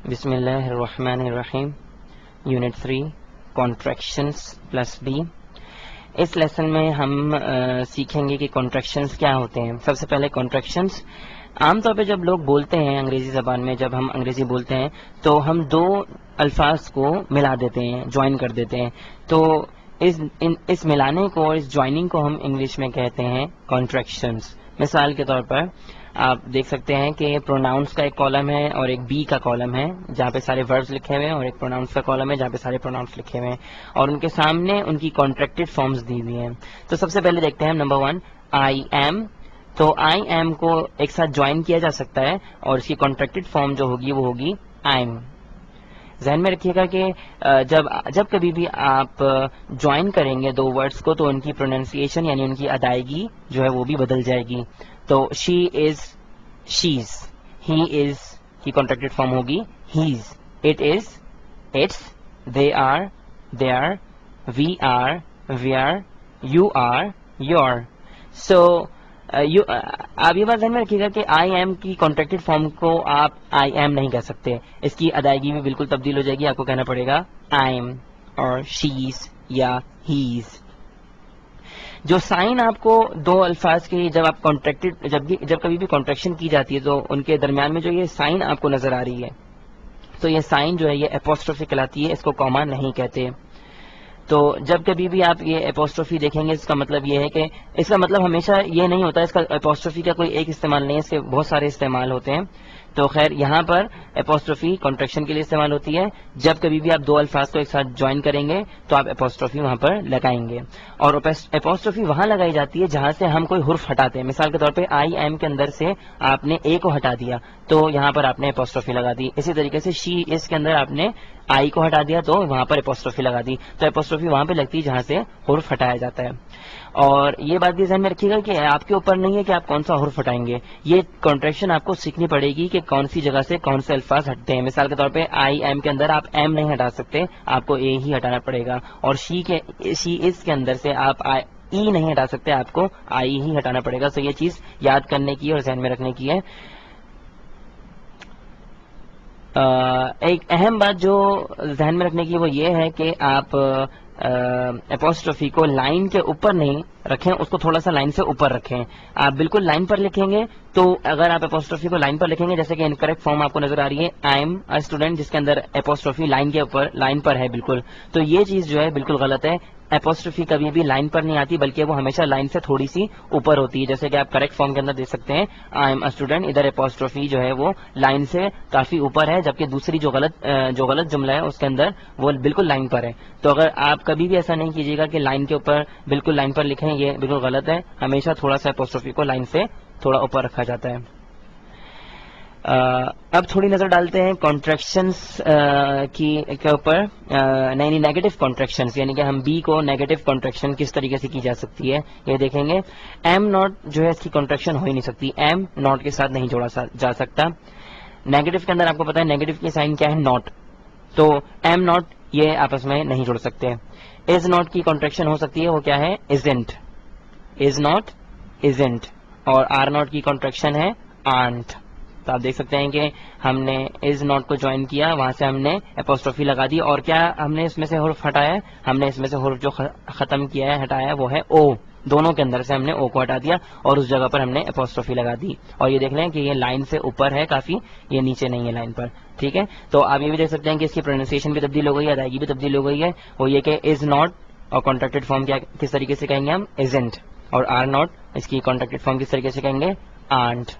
بسم اللہ الرحمن الرحیم، یونٹ 3 کانٹریکشنز پلس بی۔ اس لیسن میں ہم سیکھیں گے کہ کانٹریکشنز کیا ہوتے ہیں۔ سب سے پہلے کانٹریکشنز عام طور پہ جب لوگ بولتے ہیں انگریزی زبان میں، جب ہم انگریزی بولتے ہیں تو ہم دو الفاظ کو ملا دیتے ہیں، جوائن کر دیتے ہیں، تو اس ملانے کو اور اس جوائننگ کو ہم انگلش میں کہتے ہیں کانٹریکشنز۔ مثال کے طور پر آپ دیکھ سکتے ہیں کہ پروناؤنس کا ایک کالم ہے اور ایک بی کا کالم ہے جہاں پہ سارے وربز لکھے ہوئے ہیں، اور ایک پروناؤنس کا کالم ہے جہاں پہ سارے پروناؤنس لکھے ہوئے ہیں، اور ان کے سامنے ان کی کانٹریکٹڈ فارمز دی ہوئی ہیں۔ تو سب سے پہلے دیکھتے ہیں نمبر 1 آئی ایم۔ تو آئی ایم کو ایک ساتھ جوائن کیا جا سکتا ہے اور اس کی کانٹریکٹڈ فارم جو ہوگی وہ ہوگی آئی ایم۔ ذہن میں رکھیے گا کہ جب کبھی بھی آپ جوائن کریں گے دو ورڈز کو تو ان کی پروننسیشن یعنی ان کی ادائیگی جو ہے وہ بھی بدل جائے گی۔ تو شی از شیز، ہی از کی کانٹریکٹڈ فارم ہوگی he's, it is it's, they are they're, we are we're, you are you're. So آپ یہ بات ذہن میں رکھیے گا کہ آئی ایم کی کانٹریکٹڈ فارم کو آپ آئی ایم نہیں کہہ سکتے، اس کی ادائیگی بھی بالکل تبدیل ہو جائے گی، آپ کو کہنا پڑے گا آئی ایم اور شیز یا ہیز۔ جو سائن آپ کو دو الفاظ کی جب آپ کانٹریکٹڈ جب کبھی بھی کانٹریکشن کی جاتی ہے تو ان کے درمیان میں جو یہ سائن آپ کو نظر آ رہی ہے تو یہ سائن جو ہے یہ اپوسٹروفی کہلاتی ہے، اس کو کاما نہیں کہتے۔ تو جب کبھی بھی آپ یہ اپوسٹروفی دیکھیں گے اس کا مطلب یہ ہے کہ اس کا مطلب ہمیشہ یہ نہیں ہوتا، اس کا اپوسٹروفی کا کوئی ایک استعمال نہیں ہے، اس کے بہت سارے استعمال ہوتے ہیں۔ تو خیر یہاں پر اپوسٹروفی کانٹریکشن کے لیے استعمال ہوتی ہے، جب کبھی بھی آپ دو الفاظ کو ایک ساتھ جوائن کریں گے تو آپ اپوسٹروفی وہاں پر لگائیں گے، اور اپوسٹروفی وہاں لگائی جاتی ہے جہاں سے ہم کوئی حرف ہٹاتے ہیں۔ مثال کے طور پہ آئی ایم کے اندر سے آپ نے اے کو ہٹا دیا تو یہاں پر آپ نے اپوسٹروفی لگا دی، اسی طریقے سے شی اس کے اندر آپ نے آئی کو ہٹا دیا تو وہاں پر اپوسٹروفی لگا دی۔ تو اپوسٹروفی وہاں پہ لگتی ہے جہاں سے حرف ہٹایا جاتا ہے، اور یہ بات بھی ذہن میں رکھیے گا کہ آپ کے اوپر نہیں ہے کہ آپ کون سا حرف ہٹائیں گے، یہ کانٹریکشن آپ کو سیکھنی پڑے گی کہ کون سی جگہ سے کون سے الفاظ ہٹتے ہیں۔ مثال کے طور پہ آئی ایم کے اندر آپ ایم نہیں ہٹا سکتے، آپ کو اے ہی ہٹانا پڑے گا، اور شی از کے اندر سے آپ ای نہیں ہٹا سکتے، آپ کو آئی ہی ہٹانا پڑے گا۔ تو یہ چیز یاد کرنے کی اور ذہن میں رکھنے کی ہے۔ ایک اہم بات جو ذہن میں رکھنے کی وہ یہ ہے کہ آپ اپوسٹروفی کو لائن کے اوپر نہیں رکھیں، اس کو تھوڑا سا لائن سے اوپر رکھیں۔ آپ بالکل لائن پر لکھیں گے تو اگر آپ اپوسٹروفی کو لائن پر لکھیں گے، جیسے کہ انکریکٹ فارم آپ کو نظر آ رہی ہے آئی ایم اے اسٹوڈنٹ، جس کے اندر اپوسٹروفی لائن کے اوپر لائن پر ہے بالکل، تو یہ چیز جو ہے بالکل غلط ہے۔ اپوسٹروفی کبھی بھی لائن پر نہیں آتی بلکہ وہ ہمیشہ لائن سے تھوڑی سی اوپر ہوتی ہے، جیسے کہ آپ کریکٹ فارم کے اندر دیکھ سکتے ہیں آئی ایم اے اسٹوڈنٹ، ادھر اپوسٹروفی جو ہے وہ لائن سے کافی اوپر ہے، جبکہ دوسری جو غلط جملہ ہے اس کے اندر وہ بالکل لائن پر ہے۔ تو اگر آپ کبھی بھی ایسا نہیں کیجیے گا کہ لائن کے اوپر بالکل لائن پر لکھیں، یہ بالکل غلط ہے، ہمیشہ تھوڑا سا اپوسٹروفی کو لائن سے تھوڑا اوپر رکھا جاتا ہے۔ اب تھوڑی نظر ڈالتے ہیں کانٹریکشنز کے اوپر، نئی نیگیٹو کانٹریکشنز، یعنی کہ ہم بی کو نیگیٹو کانٹریکشن کس طریقے سے کی جا سکتی ہے یہ دیکھیں گے۔ ایم ناٹ جو ہے اس کی کانٹریکشن ہو ہی نہیں سکتی، ایم ناٹ کے ساتھ نہیں جوڑا جا سکتا۔ نیگیٹو کے اندر آپ کو پتا ہے نیگیٹو کی سائن کیا ہے، ناٹ، تو ایم ناٹ یہ آپس میں نہیں جوڑ سکتے۔ از ناٹ کی کانٹریکشن ہو سکتی ہے، وہ کیا ہے، ازنٹ، از ناٹ ازنٹ، اور آر ناٹ کی کانٹریکشن ہے آنٹ۔ تو آپ دیکھ سکتے ہیں کہ ہم نے از ناٹ کو جوائن کیا، وہاں سے ہم نے اپوسٹروفی لگا دی، اور کیا ہم نے اس میں سے حرف ہٹایا ہے، ہم نے اس میں سے حرف جو ختم کیا ہے ہٹایا ہے وہ ہے او، دونوں کے اندر سے ہم نے او کو ہٹا دیا اور اس جگہ پر ہم نے اپوسٹروفی لگا دی، اور یہ دیکھ لیں کہ یہ لائن سے اوپر ہے کافی، یہ نیچے نہیں ہے لائن پر، ٹھیک ہے۔ تو آپ یہ بھی دیکھ سکتے ہیں کہ اس کی پروننسیشن بھی تبدیل ہو گئی ہے، ادائیگی بھی تبدیل ہو گئی ہے، وہ یہ کہ از ناٹ اور کانٹریکٹڈ فارم کس طریقے سے کہیں گے ہم، ازنٹ، اور آر ناٹ اس کی کانٹریکٹڈ فارم کس طریقے سے کہیں گے، آنٹ۔